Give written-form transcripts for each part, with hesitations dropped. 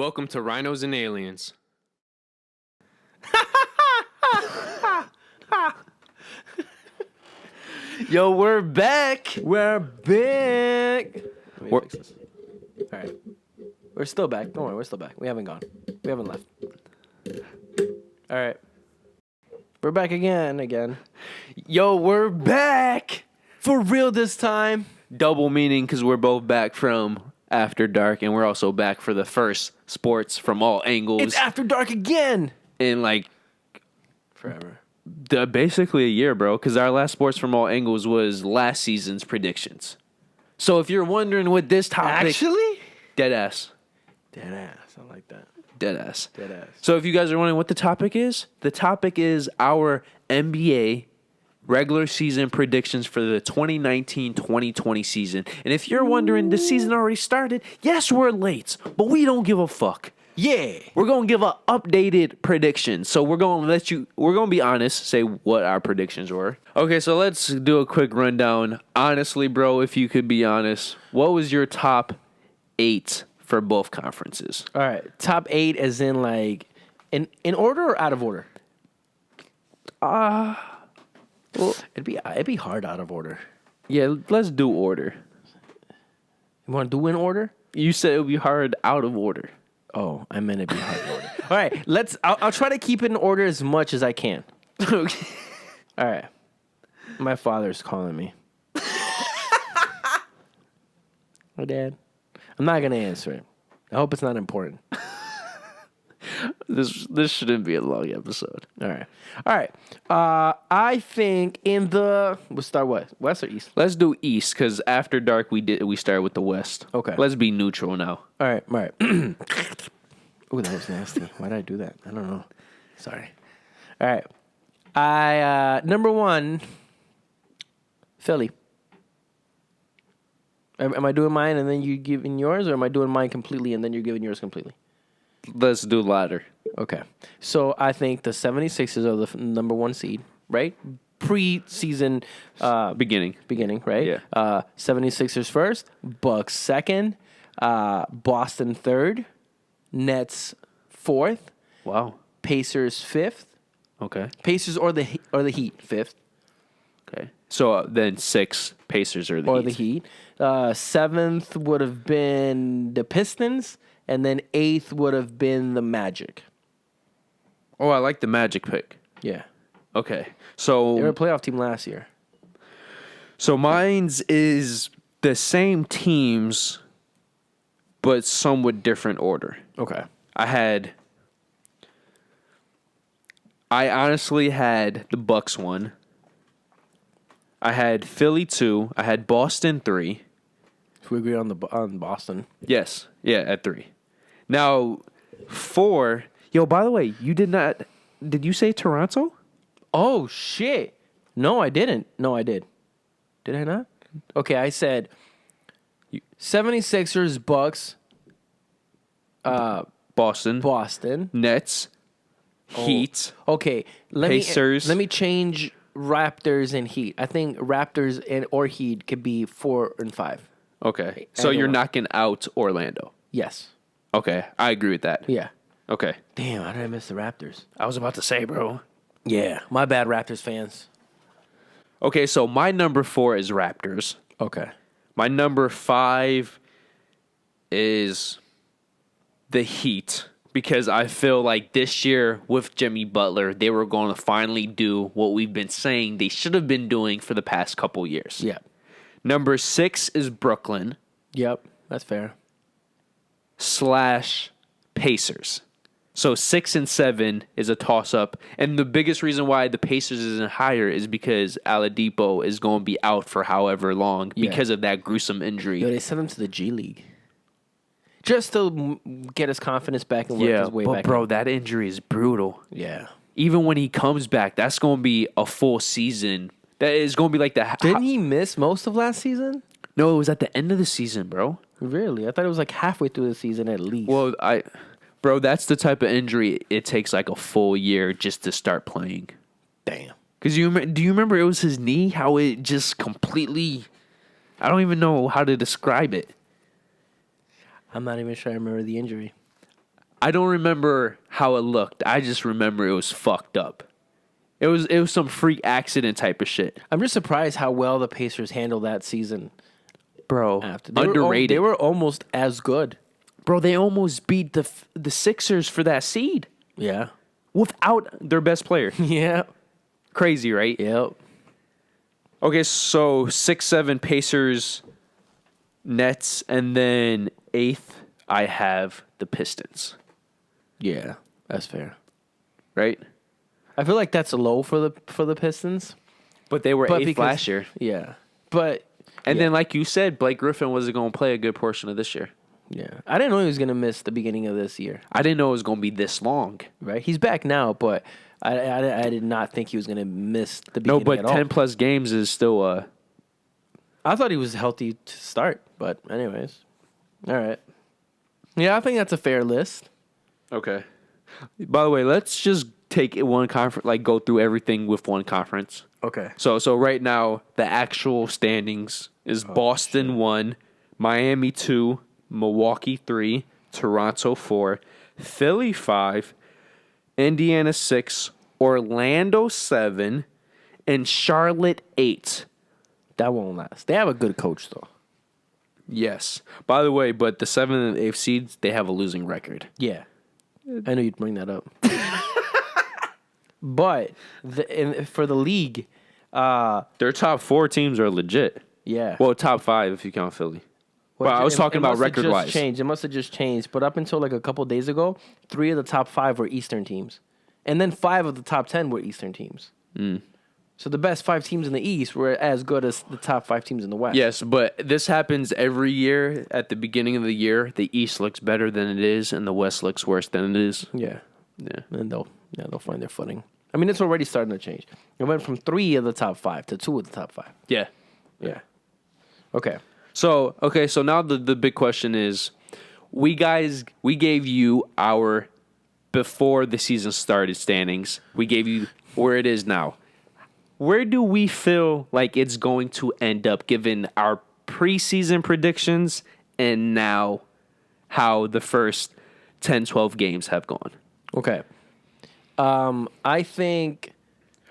Welcome to Rhinos and Aliens. Yo, we're back. We're back. Let me fix this. All right. We're still back. Don't worry, we're still back. We haven't gone. We haven't left. All right. We're back again. Yo, we're back. For real this time. Double meaning because we're both back from After Dark, and we're also back for the first sports from all angles. It's After Dark again. In like Forever. basically a year, bro, because our last sports from all angles was last season's predictions. So if you're wondering what this topic... Actually? Dead ass. Dead ass. I like that. Dead ass. Dead ass. So if you guys are wondering what the topic is our NBA regular season predictions for the 2019-2020 season. And if you're wondering, the season already started. Yes, we're late, but we don't give a fuck. Yeah. We're going to give an updated prediction. So we're going to be honest, say what our predictions were. Okay, so let's do a quick rundown. Honestly, bro, if you could be honest, what was your top 8 for both conferences? All right. Top 8 as in like in order or out of order? Well, it'd be hard out of order. Yeah, let's do order. You want to do in order? You said it would be hard out of order. Oh, I meant it'd be hard in order. All right, I'll try to keep it in order as much as I can. Okay. All right. My father's calling me. My dad. I'm not gonna answer it. I hope it's not important. This shouldn't be a long episode. All right. I think we'll start what? West or east? Let's do East, because After Dark we started with the West. Okay. Let's be neutral now. All right. Ooh, that was nasty. Why did I do that? I don't know. Sorry. All right. Number 1, Philly. Am I doing mine and then you giving yours, or am I doing mine completely and then you're giving yours completely? Let's do latter. Okay. So I think the 76ers are the number 1 seed, right? Pre-season Beginning, right? Yeah. 76ers first, Bucks second, Boston third, Nets fourth, Wow. Pacers fifth. Okay. Pacers or the Heat fifth. Okay. So then 6 Pacers or the Heat. The Heat. 7th would have been the Pistons, and then 8th would have been the Magic. Oh, I like the Magic pick. Yeah. Okay. They were So a playoff team last year. mine's is the same teams, but somewhat different order. Okay. I honestly had the Bucks 1. I had Philly 2. I had Boston 3. So we agree on Boston. Yes. Yeah, at 3. Now, 4. Yo, by the way, you did not... Did you say Toronto? Oh, shit. No, I didn't. No, I did. Did I not? Okay, I said 76ers, Bucks, Boston. Nets. Heat. Okay, Pacers. Let me change Raptors and Heat. I think Raptors or Heat could be 4 and 5. Okay. So you're knocking out Orlando. Yes. Okay. I agree with that. Yeah. Okay. Damn, how did I miss the Raptors? I was about to say, bro. Yeah, my bad, Raptors fans. Okay, so my number 4 is Raptors. Okay. My number 5 is the Heat, because I feel like this year with Jimmy Butler, they were going to finally do what we've been saying they should have been doing for the past couple years. Yeah. Number 6 is Brooklyn Yep, that's fair. / Pacers. So 6 and 7 is a toss-up. And the biggest reason why the Pacers isn't higher is because Oladipo is going to be out for however long because of that gruesome injury. Yo, they sent him to the G League. Just to get his confidence back and work his way back. Bro, that injury is brutal. Yeah. Even when he comes back, that's going to be a full season. That is going to be like the... Didn't he miss most of last season? No, it was at the end of the season, bro. Really? I thought it was like halfway through the season at least. Well, Bro, that's the type of injury it takes like a full year just to start playing. Damn. Because do you remember it was his knee? How it just completely... I don't even know how to describe it. I'm not even sure I remember the injury. I don't remember how it looked. I just remember it was fucked up. It was some freak accident type of shit. I'm just surprised how well the Pacers handled that season. Bro, After underrated. They were almost as good. Bro, they almost beat the Sixers for that seed Yeah. without their best player. Yeah. Crazy, right? Yep. Okay, so 6-7 Pacers, Nets, and then 8th I have the Pistons. Yeah. That's fair. Right? I feel like that's low for the Pistons. But they were But 8th because- last year. Yeah. But And then, like you said, Blake Griffin wasn't going to play a good portion of this year. yeah, I didn't know he was gonna miss the beginning of this year. I didn't know it was going to be this long. Right? He's back now, but I did not think he was gonna miss the No, beginning but at all. 10 plus games is still I thought he was healthy to start, but anyways, all right. Yeah, I think that's a fair list. okay. By the way, let's just take it one conference, like go through everything with one conference. Okay. So right now the actual standings is Boston 1, Miami 2, Milwaukee 3, Toronto 4, Philly 5, Indiana 6, Orlando 7, and Charlotte 8. That won't last. They have a good coach though. Yes. By the way, but the 7th and 8th seeds, they have a losing record. Yeah. I knew you'd bring that up. But for the league, Their top 4 teams are legit. yeah. Well, top 5 if you count Philly. But I was talking about record-wise. It must have just changed. But up until like a couple days ago, 3 of the top 5 were Eastern teams, and then 5 of the top 10 were Eastern teams. So the best 5 teams in the East were as good as the top 5 teams in the West. Yes, but this happens every year. At the beginning of the year, the East looks better than it is, and the West looks worse than it is. Yeah. Yeah. And they'll find their footing. I mean, it's already starting to change. It went from 3 of the top 5 to 2 of the top 5. Yeah. Yeah. Okay. So now the big question is, we gave you our before the season started standings. We gave you where it is now. Where do we feel like it's going to end up given our preseason predictions and now how the first 10, 12 games have gone? Okay. I think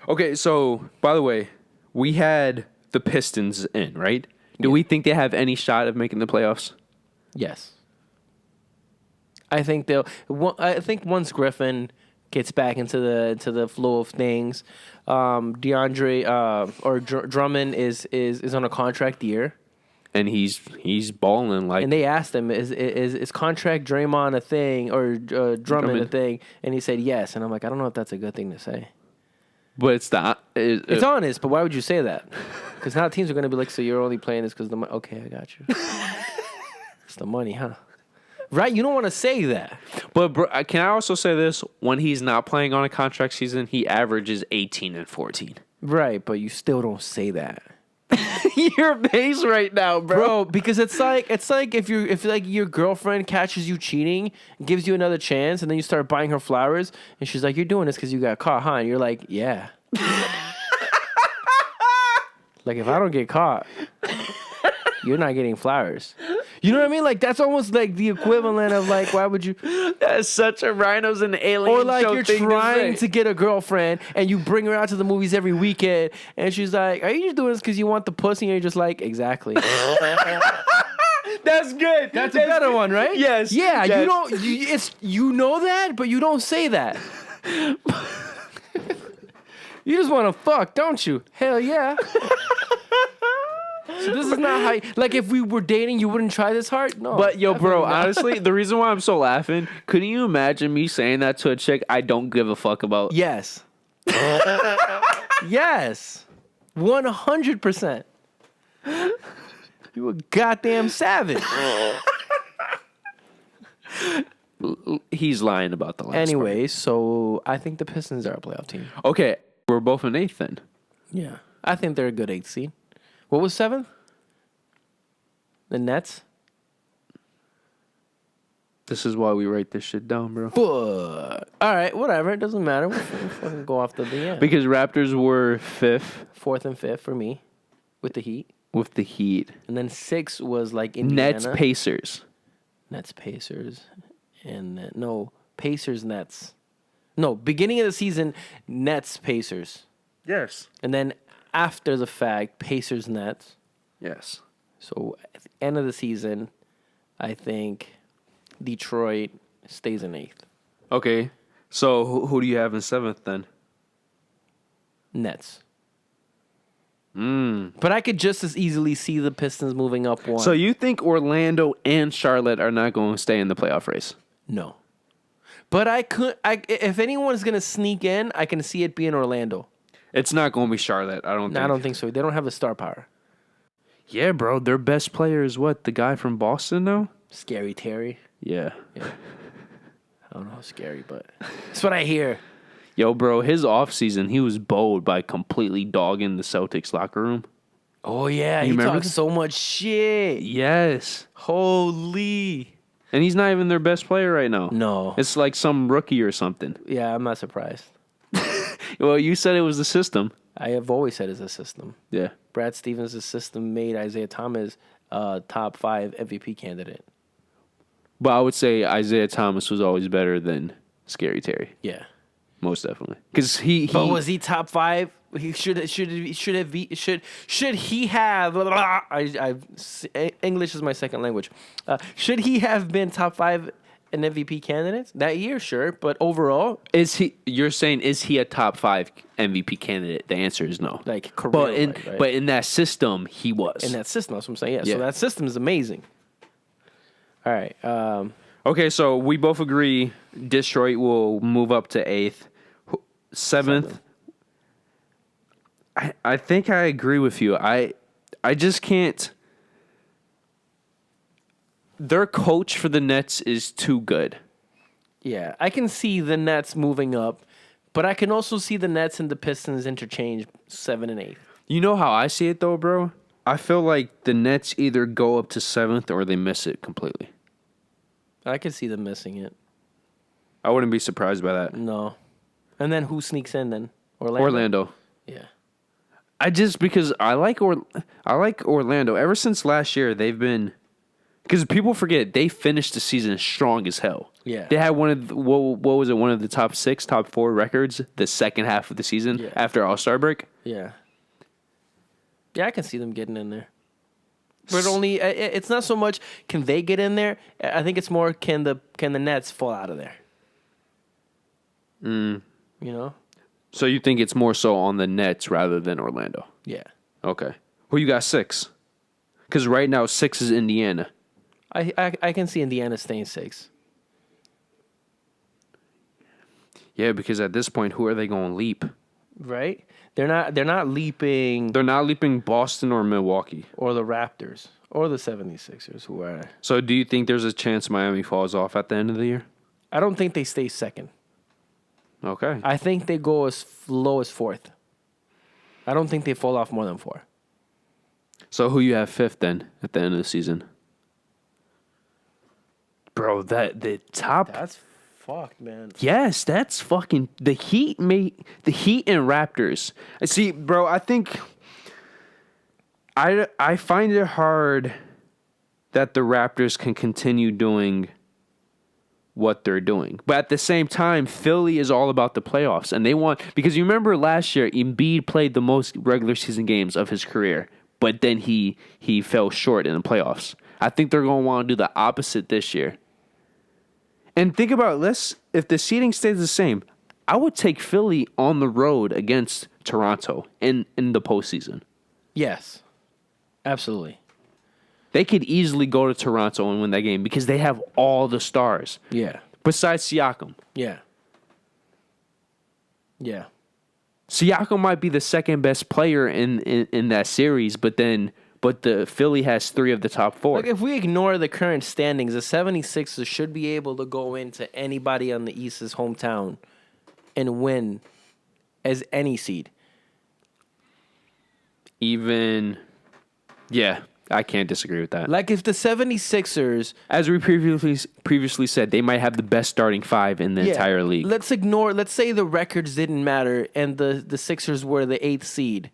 Okay, so by the way, we had the Pistons in, right? Do we think they have any shot of making the playoffs? yes. I think I think once Griffin gets back into the flow of things, DeAndre or Drummond is on a contract year. And he's balling like. And they asked him, is contract Draymond a thing or Drummond a thing? And he said yes. And I'm like, I don't know if that's a good thing to say. But it's the It's honest, but why would you say that? Because now teams are going to be like, so you're only playing this because the money. Okay, I got you. It's the money, huh? Right? You don't want to say that. But bro, can I also say this? When he's not playing on a contract season, he averages 18 and 14. Right, but you still don't say that. Your base right now, Bro, because it's like if like your girlfriend catches you cheating, gives you another chance, and then you start buying her flowers, and she's like, "You're doing this because you got caught, huh?" And you're like, "Yeah." Like if I don't get caught, you're not getting flowers. You know what I mean? Like that's almost like the equivalent of like, why would you? That's such a Rhinos and Aliens Or like show you're thing trying say. to get a girlfriend and you bring her out to the movies every weekend, and she's like, "Are you just doing this because you want the pussy?" And you're just like, "Exactly." That's good. That's a better one, right? Yes. Yeah, yes. you don't. You know that, but you don't say that. You just want to fuck, don't you? Hell yeah. So this is not how. Like if we were dating, you wouldn't try this hard. No. But yo, bro, definitely not. honestly, the reason why I'm so laughing, couldn't you imagine me saying that to a chick I don't give a fuck about? Yes. Yes. 100%. You a goddamn savage. He's lying about the last Anyway, so I think the Pistons are a playoff team. part. Okay, we're both in 8th then. Yeah. I think they're a good 8th seed. What was 7th? The Nets? This is why we write this shit down, bro. Fuck. All right, whatever. It doesn't matter. We'll fucking go off the end. Because Raptors were 5th 4th and 5th for me with the Heat. with the Heat. And then 6 was like Indiana. Nets, Pacers. Nets, Pacers. And then, no, Pacers, Nets. No, beginning of the season, Nets, Pacers. Yes. And then after the fact, Pacers, Nets. Yes. So at the end of the season, I think Detroit stays in 8th. Okay. So who do you have in 7th then? Nets. But I could just as easily see the Pistons moving up one. So you think Orlando and Charlotte are not going to stay in the playoff race? No. But if anyone's going to sneak in, I can see it being Orlando. It's not going to be Charlotte. I don't think. I don't think so. They don't have the star power. Yeah, bro. Their best player is what? The guy from Boston, though? Scary Terry. Yeah. I don't know how scary, but that's what I hear. Yo, bro, his offseason, he was bold by completely dogging the Celtics locker room. Oh, yeah. You He remember? talks so much shit. Yes. Holy. And he's not even their best player right now. No. It's like some rookie or something. Yeah, I'm not surprised. Well, you said it was the system. I have always said it's a system. Yeah. Brad Stevens' system made Isaiah Thomas top 5 MVP candidate. But I would say Isaiah Thomas was always better than Scary Terry. Yeah. Most definitely. Because he But was he top 5? He should he have English is my second language. Should he have been top 5 in MVP candidates that year? Sure, but overall, you're saying is he a top 5 MVP candidate? The answer is no. like career, But right? in that system he was. In that system, that's what I'm saying. Yeah. Yeah. So that system is amazing. All right. Okay, so we both agree Detroit will move up to 8th. 7th. I think I agree with you. I just can't. Their coach for the Nets is too good. Yeah, I can see the Nets moving up, but I can also see the Nets and the Pistons interchange 7 and 8. You know how I see it though, bro? I feel like the Nets either go up to 7th or they miss it completely. I could see them missing it. I wouldn't be surprised by that. No. And then who sneaks in then? Orlando. Yeah. Because I like Orlando. Ever since last year, they've been, because people forget they finished the season strong as hell. Yeah. They had one of what was it? One of the top 6, top 4 records the second half of the season Yeah. after All-Star break. Yeah. Yeah, I can see them getting in there. But only it's not so much can they get in there. I think it's more can the Nets fall out of there. You know? So you think it's more so on the Nets rather than Orlando? Yeah. Okay. Who you got 6? Because right now 6 is Indiana. I can see Indiana staying 6. Yeah, because at this point, who are they going to leap? Right? They're not leaping They're not leaping Boston or Milwaukee. or the Raptors or the 76ers who are So do you think there's a chance Miami falls off at the end of the year? I don't think they stay second. Okay. I think they go as low as 4th. I don't think they fall off more than 4. So who you have 5th then at the end of the season? Bro, the top. That's fucked, man. Yes, that's fucking the Heat. The Heat and Raptors. I see, bro. I think I find it hard that the Raptors can continue doing what they're doing, but at the same time, Philly is all about the playoffs, and they want, because you remember last year, Embiid played the most regular season games of his career, but then he fell short in the playoffs. I think they're going to want to do the opposite this year. And think about this, if the seeding stays the same, I would take Philly on the road against Toronto in the postseason. Yes. Absolutely. They could easily go to Toronto and win that game because they have all the stars. Yeah. Besides Siakam. Yeah. Yeah. Siakam might be the second best player in that series, but the Philly has 3 of the top 4. Like, if we ignore the current standings, the 76ers should be able to go into anybody on the East's hometown and win as any seed. Yeah, I can't disagree with that. Like, if the 76ers... As we previously said, they might have the best starting 5 in the entire league. Let's say the records didn't matter and the Sixers were the 8th seed.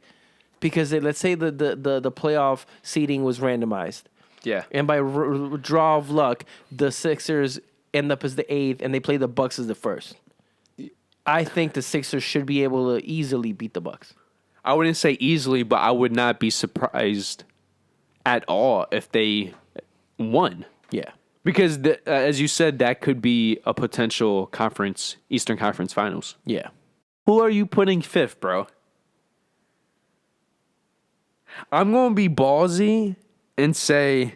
Because let's say the playoff seeding was randomized. Yeah. And by draw of luck, the Sixers end up as the 8th, and they play the Bucks as the 1st. I think the Sixers should be able to easily beat the Bucks. I wouldn't say easily, but I would not be surprised at all if they won. Yeah. Because, as you said, that could be a potential Eastern Conference Finals. Yeah. Who are you putting 5th, bro? I'm going to be ballsy and say,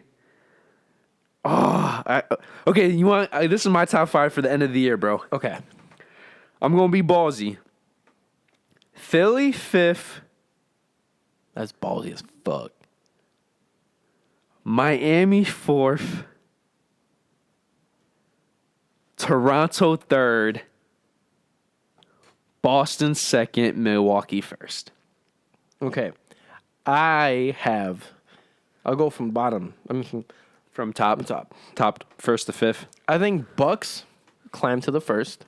okay, you want? This is my top 5 for the end of the year, bro. Okay. I'm going to be ballsy. Philly 5th, That's ballsy as fuck. Miami 4th, Toronto 3rd, Boston 2nd, Milwaukee 1st. Okay. I'll go from bottom. I mean, From top 1st to 5th. I think Bucks climb to the 1st.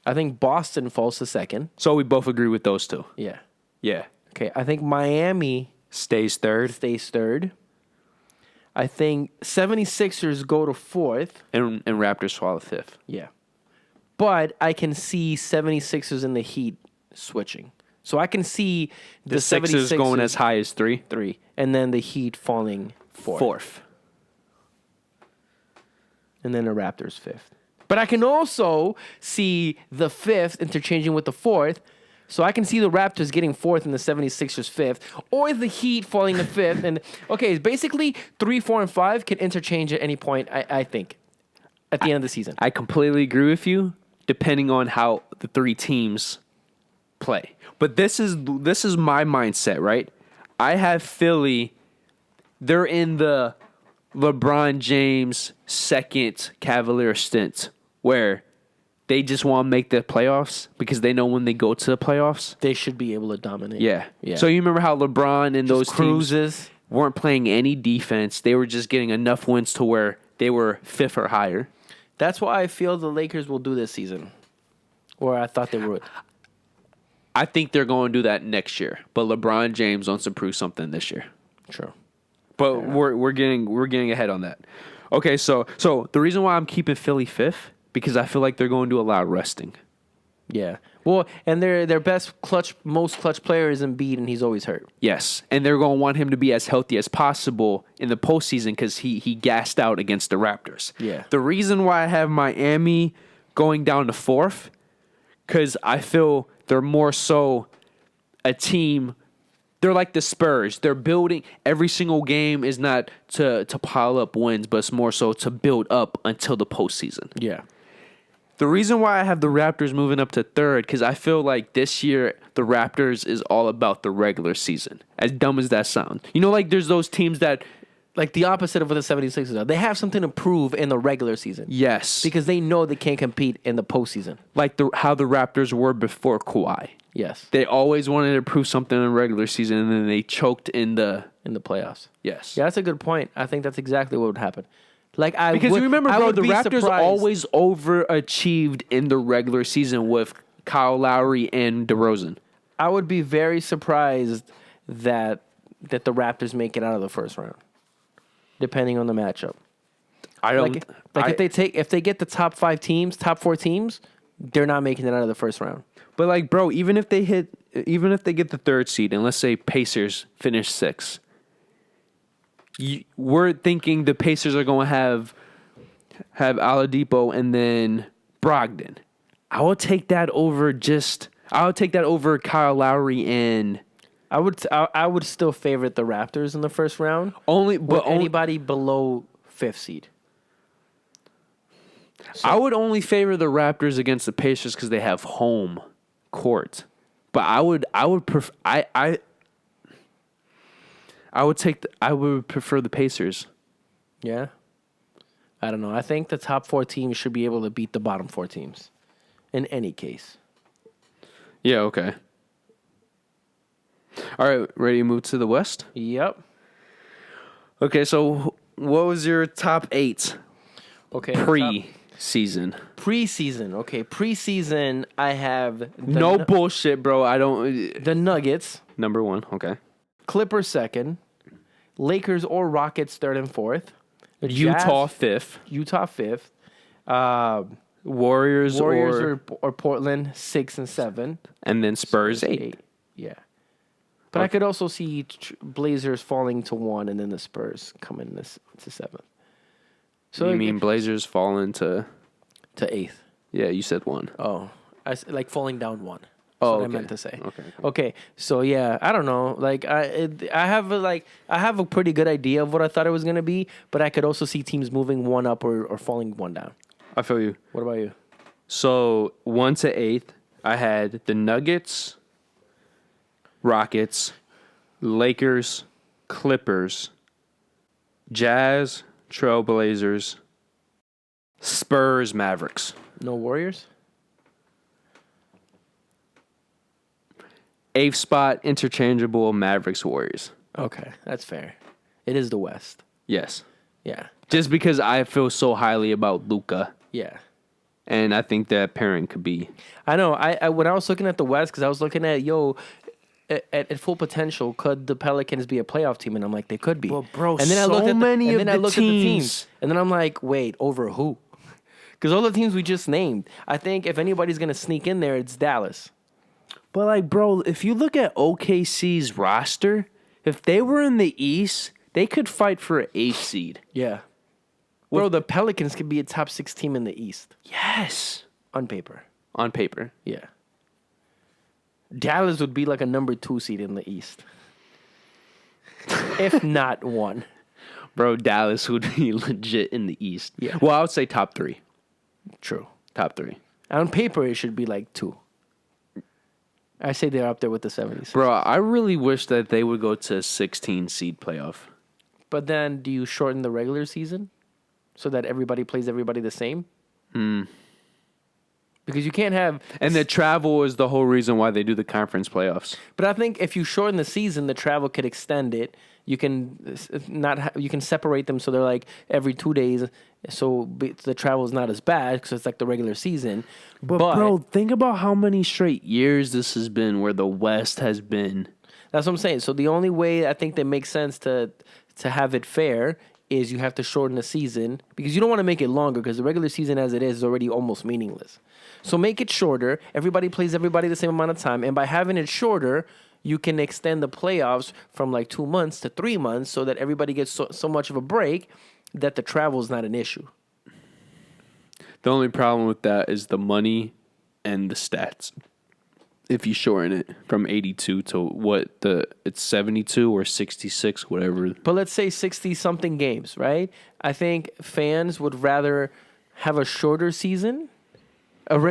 I think Boston falls to 2nd. So we both agree with those two. Yeah. Yeah. Okay. I think Miami Stays 3rd. stays 3rd. I think 76ers go to 4th. And Raptors fall to 5th. Yeah. But I can see 76ers and the Heat switching. So I can see The Sixers going as high as 3. 3, and then the Heat falling 4th. And then the Raptors 5th. But I can also see the 5th interchanging with the 4th. So I can see the Raptors getting 4th and the 76ers 5th. Or the Heat falling to 5th. And okay, basically 3, 4, and 5 can interchange at any point, I think, at the end of the season. I completely agree with you, depending on how the 3 teams play. But this is my mindset, right? I have Philly. They're in the LeBron James second Cavalier stint where they just want to make the playoffs because they know when they go to the playoffs, They should be able to dominate. yeah. Yeah. So you remember how LeBron and those teams cruises. weren't playing any defense. They were just getting enough wins to where they were 5th or higher. That's why I feel the Lakers will do this season. Or I thought they would. I think they're going to do that next year. But LeBron James wants to prove something this year. True. But we're getting ahead on that. Okay, so the reason why I'm keeping Philly 5th because I feel like they're going to do a lot of resting. Yeah. Well, and their most clutch player is Embiid, and he's always hurt. Yes, and they're going to want him to be as healthy as possible in the postseason because he gassed out against the Raptors. Yeah. The reason why I have Miami going down to 4th because I feel they're more so a team. They're like the Spurs. They're building. Every single game is not to pile up wins, but it's more so to build up until the postseason. Yeah. The reason why I have the Raptors moving up to 3rd, because I feel like this year the Raptors is all about the regular season. As dumb as that sounds. You know, like there's those teams that... Like the opposite of what the 76ers are. They have something to prove in the regular season. Yes. Because they know they can't compete in the postseason. Like how the Raptors were before Kawhi. Yes. They always wanted to prove something in the regular season, and then they choked in the playoffs. Yes. Yeah, that's a good point. I think that's exactly what would happen. Because you remember, bro, the Raptors surprised. always overachieved in the regular season with Kyle Lowry and DeRozan. I would be very surprised that the Raptors make it out of the first round, depending on the matchup. I don't If they get the top 4 teams, they're not making it out of the first round. But like, bro, even if they get the 3rd seed, and let's say Pacers finish 6th, we're thinking the Pacers are going to have Oladipo and then Brogdon. I would take that over Kyle Lowry and I would still favorite the Raptors in the first round. But Anybody below 5th seed. I would only favor the Raptors against the Pacers because they have home court. But I would prefer the Pacers. Yeah. I don't know. I think the top 4 teams should be able to beat the bottom 4 teams in any case. Yeah, okay. All right, ready to move to the West? Yep. Okay, so what was your top 8 Okay. pre-season? Preseason. Okay, preseason I have bullshit, bro. I don't the Nuggets, number 1, okay. Clippers 2nd, Lakers or Rockets 3rd and 4th, Utah 5th. Utah 5th, Warriors or Portland 6 and 7. and then Spurs 8. Yeah. But I could also see Blazers falling to 1 and then the Spurs coming to 7th. So you mean Blazers falling to 8th? Yeah, you said 1. Oh, like falling down 1. Oh, what I meant to say. Okay. So yeah, I don't know. Like I have a pretty good idea of what I thought it was gonna be, but I could also see teams moving 1 up or falling 1 down. I feel you. What about you? So 1 to 8th, I had the Nuggets, Rockets, Lakers, Clippers, Jazz, Trailblazers, Spurs, Mavericks. No Warriors? 8th spot, interchangeable Mavericks, Warriors. Okay, that's fair. It is the West. Yes. Yeah. Just because I feel so highly about Luka. Yeah. And I think that pairing could be. I know. I when I was looking at the West, because I was looking at, at full potential, could the Pelicans be a playoff team? And I'm like, they could be. Well, bro, and then I looked so at many and of then I the looked at the teams. teams. And then I'm like, wait, over who? Because all the teams we just named, I think if anybody's going to sneak in there, it's Dallas. But, like, bro, if you look at OKC's roster, if they were in the East, they could fight for an 8th seed. Yeah. Bro, the Pelicans could be a top 6 team in the East. Yes. On paper. On paper. Yeah. Dallas would be like a number 2 seed in the East. If not 1. Bro, Dallas would be legit in the East. Yeah. Well, I would say top 3. True. Top 3. On paper, it should be like 2. I say they're up there with the 70s. Bro, I really wish that they would go to a 16 seed playoff. But then, do you shorten the regular season so that everybody plays everybody the same? Because you can't have... And the travel is the whole reason why they do the conference playoffs. But I think if you shorten the season, the travel could extend it. You can you can separate them so they're like every 2 days, so the travel is not as bad because it's like the regular season. But bro, think about how many straight years this has been where the West has been. That's what I'm saying. So the only way I think that makes sense to have it fair is you have to shorten the season because you don't want to make it longer because the regular season as it is already almost meaningless. So make it shorter. Everybody plays everybody the same amount of time. And by having it shorter, you can extend the playoffs from like 2 months to 3 months so that everybody gets so much of a break that the travel is not an issue. The only problem with that is the money and the stats. If you shorten it from 82 to it's 72 or 66, whatever. But let's say 60-something games, right? I think fans would rather have a shorter season,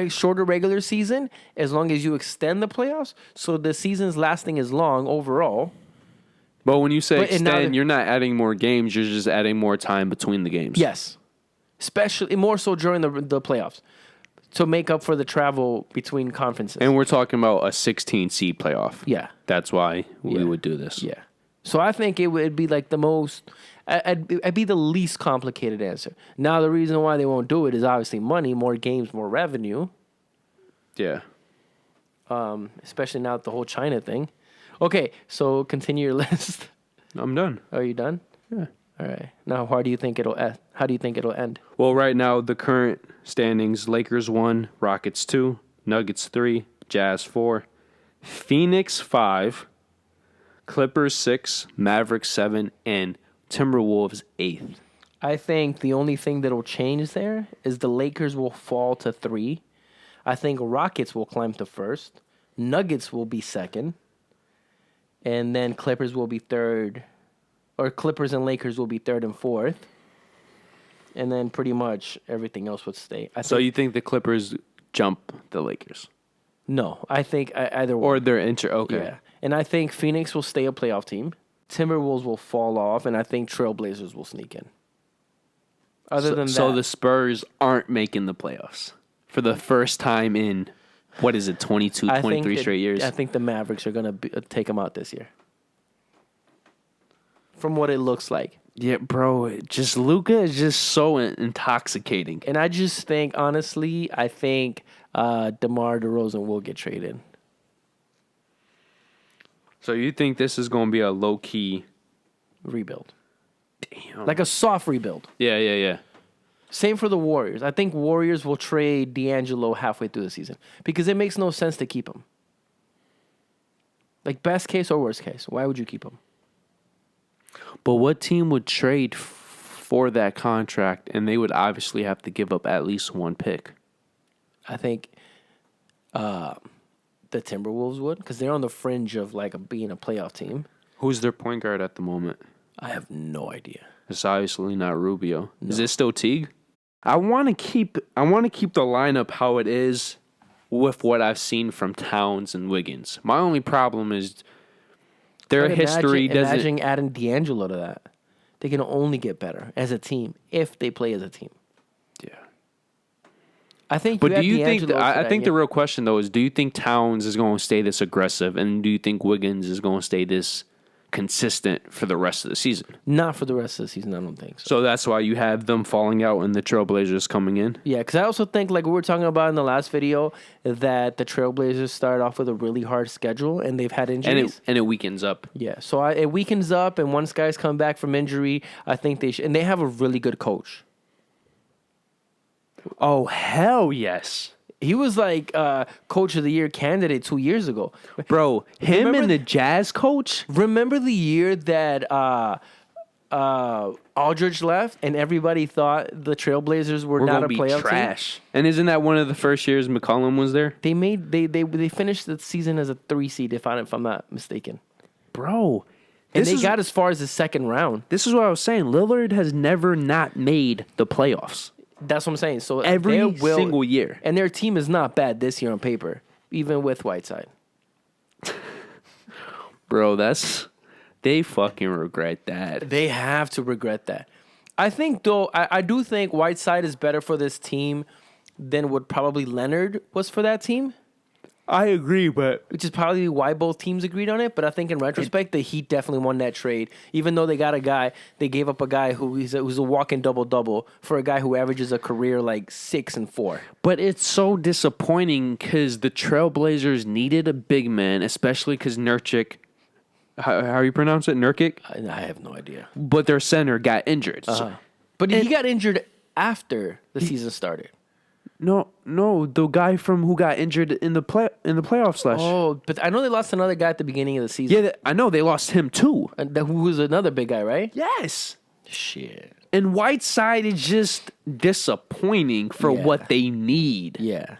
shorter regular season, as long as you extend the playoffs, so the season's lasting as long overall. But when you say extend, you're not adding more games, you're just adding more time between the games. Yes. Especially, more so during the playoffs, to make up for the travel between conferences. And we're talking about a 16 seed playoff. Yeah. That's why we would do this. Yeah. So I think it would be like the most... I'd be the least complicated answer. Now, the reason why they won't do it is obviously money, more games, more revenue. Yeah. Especially now with the whole China thing. Okay, so continue your list. I'm done. Are you done? Yeah. All right. Now, how do you think it'll end? How do you think it'll end? Well, right now, the current standings, Lakers 1, Rockets 2, Nuggets 3, Jazz 4, Phoenix 5, Clippers 6, Mavericks 7, and Timberwolves 8th. I think the only thing that'll change there is the Lakers will fall to 3. I think Rockets will climb to 1st. Nuggets will be 2nd. And then Clippers will be 3rd. Or Clippers and Lakers will be 3rd and 4th. And then pretty much everything else would stay. So you think the Clippers jump the Lakers? No, I think either way. Or they're okay. Yeah. And I think Phoenix will stay a playoff team. Timberwolves will fall off, and I think Trailblazers will sneak in. Other than that... So the Spurs aren't making the playoffs for the first time in, 23 straight years? I think the Mavericks are going to take them out this year. From what it looks like. Yeah, bro, Luka is just so intoxicating. And I just think, honestly, DeMar DeRozan will get traded. So you think this is going to be a low-key... rebuild. Damn. Like a soft rebuild. Yeah. Same for the Warriors. I think Warriors will trade D'Angelo halfway through the season because it makes no sense to keep him. Like best case or worst case, why would you keep him? But what team would trade for that contract, and they would obviously have to give up at least one pick? I think the Timberwolves would because they're on the fringe of like being a playoff team. Who's their point guard at the moment? I have no idea. It's obviously not Rubio. No. Is it still Teague? I want to keep the lineup how it is with what I've seen from Towns and Wiggins. My only problem is their history doesn't. Imagine adding D'Angelo to that. They can only get better as a team if they play as a team. Yeah. I think. But do you think? I think the real question though is: do you think Towns is going to stay this aggressive, and do you think Wiggins is going to stay this consistent for the rest of the season? Not for the rest of the season, I don't think so. So that's why you have them falling out and the Trailblazers coming in? Yeah, because I also think, like we were talking about in the last video, that the Trailblazers started off with a really hard schedule and they've had injuries. And it weakens up. Yeah, so it weakens up, and once guys come back from injury, I think they should. And they have a really good coach. Oh, hell yes. He was like Coach of the Year candidate 2 years ago. Bro, him and the Jazz coach? Remember the year that Aldridge left and everybody thought the Trailblazers were not a playoff trash. team? And isn't that one of the first years McCollum was there? They finished the season as a 3 seed, if I'm not mistaken. Bro. And they got as far as the second round. This is what I was saying. Lillard has never not made the playoffs. That's what I'm saying. So every single year. And their team is not bad this year on paper, even with Whiteside. Bro, they fucking regret that. They have to regret that. I think, though, I do think Whiteside is better for this team than what probably Leonard was for that team. I agree, but... Which is probably why both teams agreed on it. But I think in retrospect, the Heat definitely won that trade. Even though they got a guy, they gave up a guy who's a walking double-double for a guy who averages a career like 6 and 4. But it's so disappointing because the Trailblazers needed a big man, especially because Nurkic... How you pronounce it? Nurkic? I have no idea. But their center got injured. But he got injured after the season started. No, the guy who got injured in the playoffs last year. Oh, but I know they lost another guy at the beginning of the season. Yeah, I know they lost him too. Who was another big guy, right? Yes. Shit. And Whiteside is just disappointing for what they need. Yeah.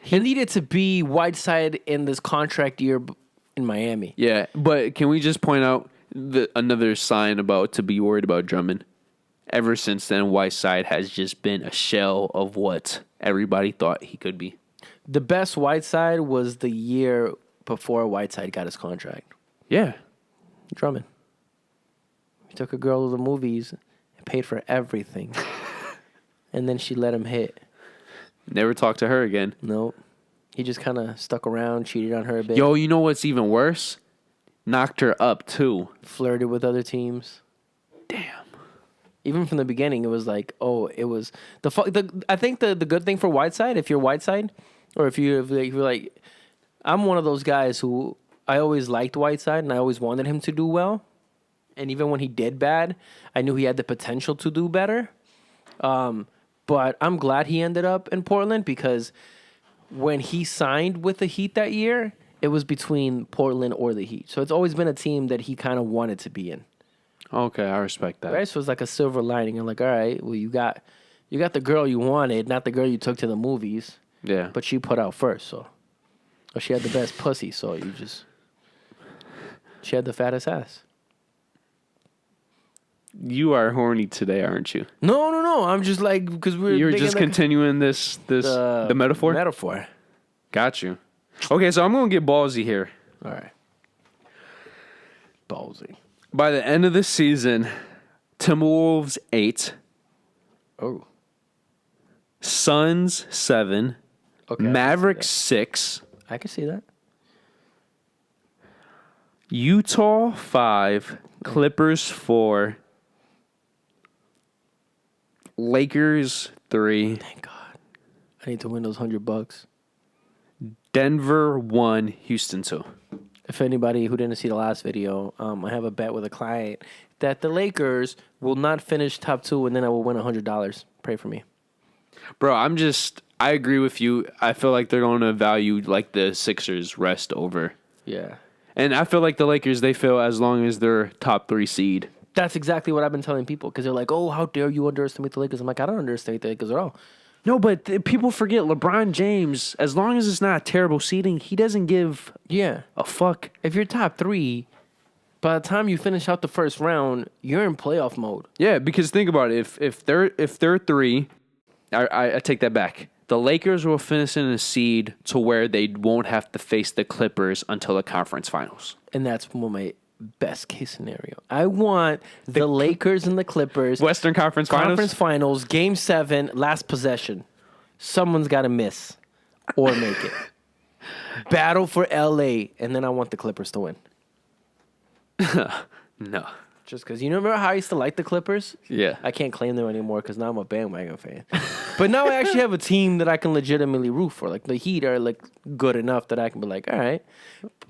He needed to be Whiteside in this contract year in Miami. Yeah, but can we just point out another sign to be worried about Drummond? Ever since then, Whiteside has just been a shell of what everybody thought he could be. The best Whiteside was the year before Whiteside got his contract. Yeah. Drummond. He took a girl to the movies and paid for everything. And then she let him hit. Never talked to her again. Nope. He just kind of stuck around, cheated on her a bit. Yo, you know what's even worse? Knocked her up, too. Flirted with other teams. Damn. Even from the beginning, it was like, it was I think the good thing for Whiteside, if you're Whiteside, or if you're like, I'm one of those guys who I always liked Whiteside and I always wanted him to do well, and even when he did bad, I knew he had the potential to do better. But I'm glad he ended up in Portland because when he signed with the Heat that year, it was between Portland or the Heat. So it's always been a team that he kind of wanted to be in. Okay, I respect that. Right, so it's like a silver lining. I'm like, all right, well, you got the girl you wanted, not the girl you took to the movies. Yeah. But she put out first, so. Or she had the best pussy, so she had the fattest ass. You are horny today, aren't you? No. I'm just like, because you're just continuing the metaphor? Metaphor. Got you. Okay, so I'm going to get ballsy here. All right. Ballsy. By the end of the season, Timberwolves 8. Oh. Suns 7. Okay. Mavericks 6. I can see that. Utah 5. Clippers 4. Lakers 3. Thank God. I need to win those $100. Denver 1. Houston 2. If anybody who didn't see the last video, I have a bet with a client that the Lakers will not finish top 2, and then I will win $100. Pray for me. Bro, I agree with you. I feel like they're going to value like the Sixers rest over. Yeah. And I feel like the Lakers, they feel as long as they're top 3 seed. That's exactly what I've been telling people because they're like, oh, how dare you underestimate the Lakers? I'm like, I don't underestimate the Lakers at all. No, but people forget LeBron James, as long as it's not terrible seeding, he doesn't give a fuck. If you're top 3, by the time you finish out the first round, you're in playoff mode. Yeah, because think about it. If they're 3, I take that back. The Lakers will finish in a seed to where they won't have to face the Clippers until the conference finals. And that's my best case scenario. I want the Lakers and the Clippers. Western Conference Finals, Game 7, last possession. Someone's got to miss or make it. Battle for LA, and then I want the Clippers to win. No. Just because you remember how I used to like the Clippers? Yeah. I can't claim them anymore because now I'm a bandwagon fan. But now I actually have a team that I can legitimately root for. Like the Heat are like good enough that I can be like, all right.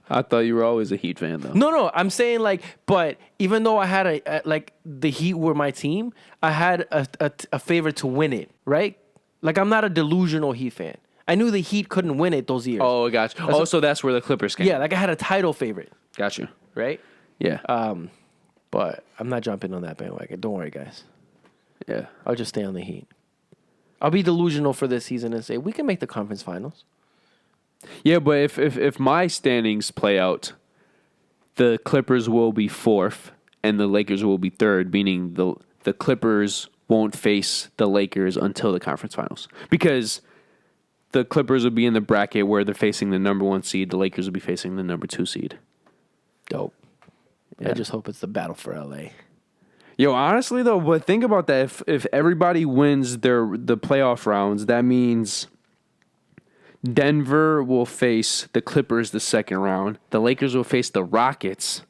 I thought you were always a Heat fan, though. No, I'm saying like, but even though I had like the Heat were my team, I had a favorite to win it, right? Like I'm not a delusional Heat fan. I knew the Heat couldn't win it those years. Oh, gotcha. So that's where the Clippers came. Yeah, like I had a title favorite. Gotcha. Right? Yeah. But I'm not jumping on that bandwagon. Don't worry, guys. Yeah. I'll just stay on the Heat. I'll be delusional for this season and say we can make the conference finals. Yeah, but if my standings play out, the Clippers will be 4th and the Lakers will be 3rd, meaning the Clippers won't face the Lakers until the conference finals. Because the Clippers will be in the bracket where they're facing the number 1 seed, the Lakers will be facing the number 2 seed. Dope. Yeah. I just hope it's the battle for LA. Yo, honestly though, but think about that. If everybody wins the playoff rounds, that means Denver will face the Clippers the second round. The Lakers will face the Rockets.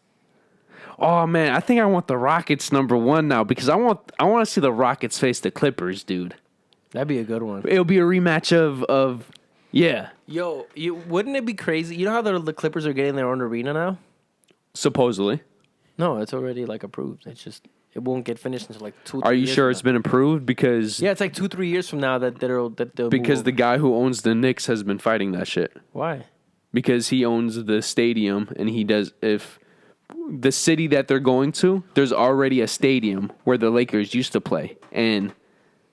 Oh man, I think I want the Rockets number 1 now because I want to see the Rockets face the Clippers, dude. That'd be a good one. It'll be a rematch of yeah. Yo, wouldn't it be crazy? You know how the Clippers are getting their own arena now? Supposedly. No, it's already like approved. It's just it won't get finished until like 2. Are you 3 sure years it's from been approved? Because yeah, it's like 2-3 years from now that they'll because move. the guy who owns the Knicks has been fighting that shit. Why? Because he owns the stadium and he does if the city that they're going to, there's already a stadium where the Lakers used to play and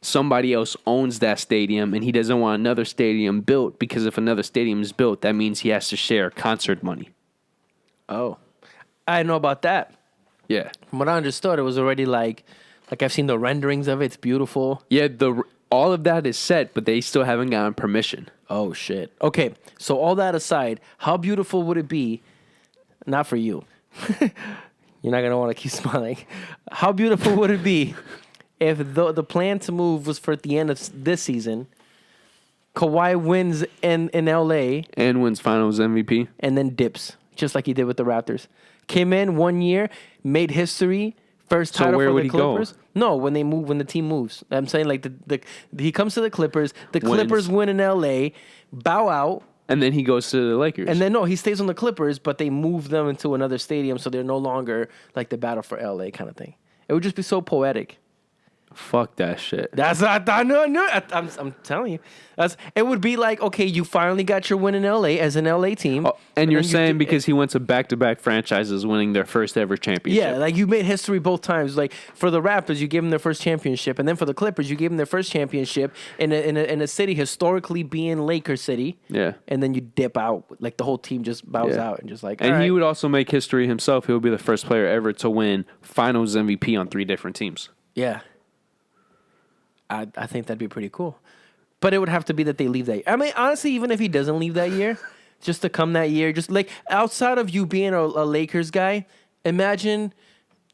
somebody else owns that stadium and he doesn't want another stadium built because if another stadium is built, that means he has to share concert money. Oh. I didn't know about that. Yeah. From what I understood, it was already like I've seen the renderings of it. It's beautiful. Yeah, all of that is set, but they still haven't gotten permission. Oh, shit. Okay, so all that aside, how beautiful would it be? Not for you. You're not going to want to keep smiling. How beautiful would it be if the plan to move was for at the end of this season, Kawhi wins in L.A. And wins finals MVP. and then dips, just like he did with the Raptors. Came in 1 year, made history, first So title where for would the he go? Clippers. No, when the team moves. I'm saying like he comes to the Clippers, the Wins. Clippers win in LA, bow out, And then he goes to the Lakers. and then no, he stays on the Clippers, but they move them into another stadium, so they're no longer like the battle for LA kind of thing. It would just be so poetic. Fuck that shit. That's I know. I'm telling you, it would be like, okay, you finally got your win in LA as an LA team, Oh, and you're then saying because he went to back-to-back franchises winning their first ever championship. yeah, like you made history both times. Like for the Raptors, you gave them their first championship, and then for the Clippers, you gave them their first championship in a city historically being Laker City. Yeah. And then you dip out, like the whole team just bows Yeah. out and just like. And all he right. would also make history himself. He would be the first player ever to win finals MVP on 3 different teams. Yeah. I think that'd be pretty cool. But it would have to be that they leave that year. I mean, honestly, even if he doesn't leave that year, just to come that year, just like outside of you being a Lakers guy, imagine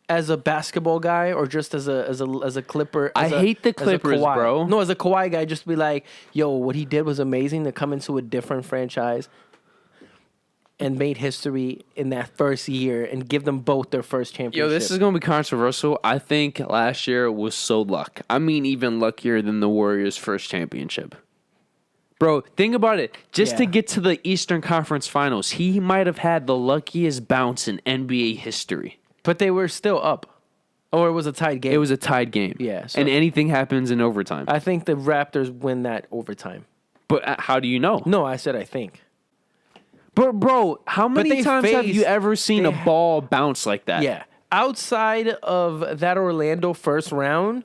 as a basketball guy or just as a Clipper. I hate the as a Clippers, Kawhi. bro. No, as a Kawhi guy, just be like, yo, what he did was amazing to come into a different franchise and made history in that first year and give them both their first championship. Yo, this is going to be controversial. I think last year was so luck. I mean, even luckier than the Warriors' first championship. Bro, think about it. Just to Yeah. get to the Eastern Conference Finals, he might have had the luckiest bounce in NBA history. But they were still up. Or it was a tied game. It was a tied game. Yeah, so- and anything happens in overtime. I think the Raptors win that overtime. But how do you know? No, I said I think. But bro, how many they times have you faced- ever seen they a ball bounce like that? Yeah. Outside of that Orlando first round,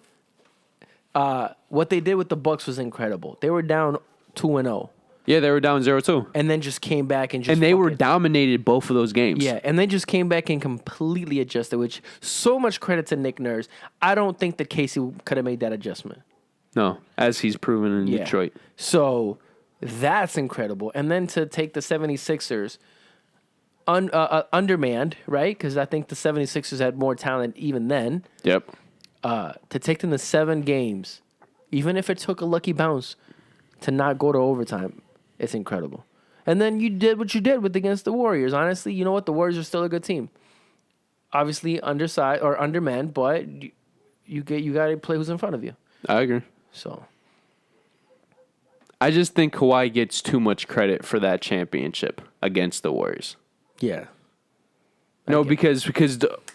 what they did with the Bucks was incredible. They were down 2-0 Yeah, they were down 0-2. and then just came back and just And they were fucking- dominated both of those games. Yeah, and they just came back and completely adjusted, which so much credit to Nick Nurse. I don't think that Casey could have made that adjustment. No, as he's proven in Yeah. Detroit. So that's incredible. And then to take the 76ers undermanned, right? Because I think the 76ers had more talent even then. Yep. To take them to 7 games, even if it took a lucky bounce to not go to overtime, it's incredible. And then you did what you did against the Warriors. Honestly, you know what? The Warriors are still a good team. Obviously undersized or undermanned, but you got to play who's in front of you. I agree. So I just think Kawhi gets too much credit for that championship against the Warriors. yeah. No, get because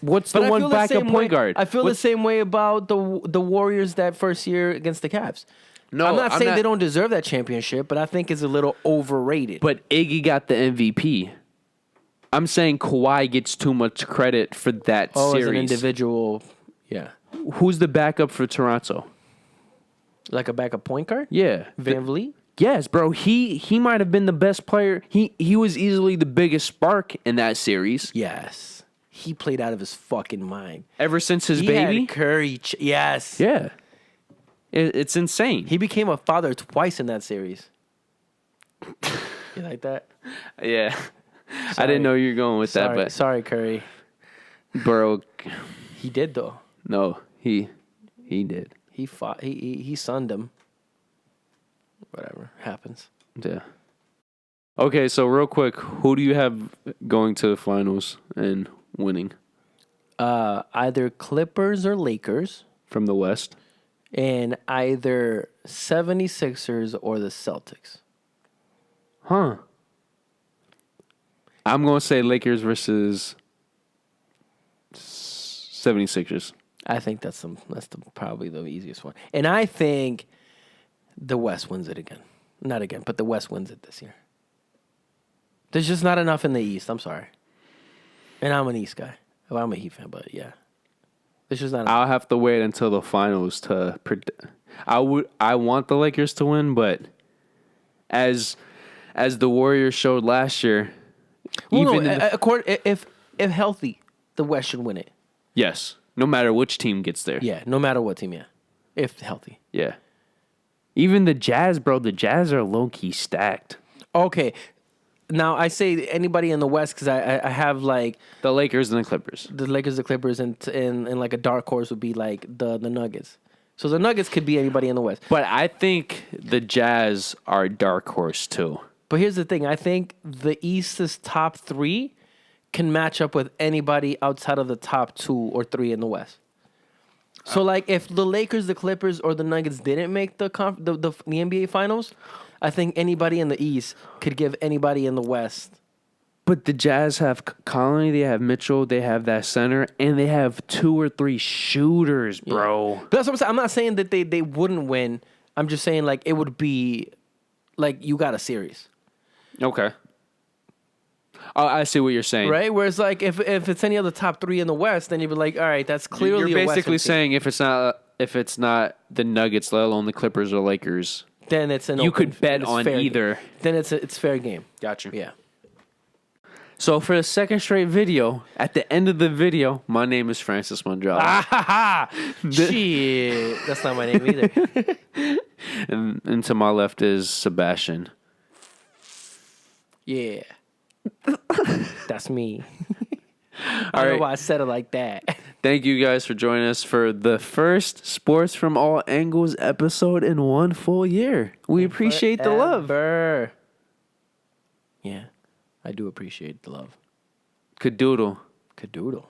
what's the But I one feel the backup same point way- guard? I feel the What's- same way about the Warriors that first year against the Cavs. No, I'm not saying not- they don't deserve that championship, but I think it's a little overrated. But Iggy got the MVP. I'm saying Kawhi gets too much credit for that series. as an individual, yeah, Who's the backup for Toronto? like a backup point guard, Yeah. Van Vliet. Yes, bro. He might have been the best player. He was easily the biggest spark in that series. Yes, he played out of his fucking mind. Ever since his He baby. had Curry. Yes, Yeah. It's insane. he became a father twice in that series. You like that? Yeah. I Sorry. didn't know you were going with Sorry, that, sorry, Curry. but bro, He did though. no, he did. He fought. He sunned him. Whatever happens. Yeah. Okay, so real quick, who do you have going to the finals and winning Either Clippers or Lakers, from the West? and either 76ers or the Celtics. Huh. I'm going to say Lakers versus 76ers. I think that's probably the easiest one. And I think the West wins it again. Not again, but the West wins it this year. There's just not enough in the East. I'm sorry. And I'm an East guy. Well, I'm a Heat fan, but yeah. There's just not enough. I'll have to wait until the finals to predict. I want the Lakers to win, but as the Warriors showed last year, Well, even no, in the- if healthy, the West should win it. yes, no matter which team gets there. Yeah, no matter what team, yeah. If healthy. Yeah. Even the Jazz, bro. The Jazz are low key stacked. Okay. Now, I say anybody in the West because I have like The Lakers and the Clippers. the Lakers, the Clippers, and like a dark horse would be like the Nuggets. So the Nuggets could be anybody in the West. But I think the Jazz are a dark horse too. But here's the thing. I think the East's top 3 can match up with anybody outside of the top 2 or 3 in the West. So, like, if the Lakers, the Clippers, or the Nuggets didn't make the NBA Finals, I think anybody in the East could give anybody in the West. But the Jazz have Conley, they have Mitchell, they have that center, and they have 2 or 3 shooters, bro. But that's what I'm saying. I'm not saying that they wouldn't win. I'm just saying, like, it would be, like, you got a series. Okay. Oh, I see what you're saying. Right? Whereas, like, if it's any other top 3 in the West, then you'd be like, all right, that's clearly You're a basically Western team. saying if it's not the Nuggets, let alone the Clippers or Lakers, Then it's an you open- could bet it's on fair game. either. Then it's fair game. Got you. Yeah. So for the second straight video, at the end of the video, my name is Francis Mondralo. Shit. That's not my name either. And to my left is Sebastian. Yeah. That's me. I All don't know right. why I said it like that. Thank you guys for joining us for the first Sports from All Angles episode in 1 full year. We appreciate the love. Forever. Yeah. I do appreciate the love. Cadoodle. Cadoodle.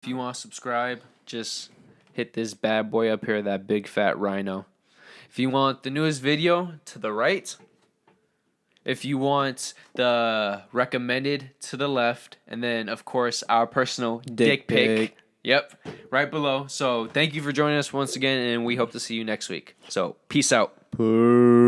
If you want to subscribe, just hit this bad boy up here, that big fat rhino. If you want the newest video, to the right, If you want the recommended to the left, and then of course our personal dick pic. pic. Yep, right below. So thank you for joining us once again, and we hope to see you next week. So peace out. Peace.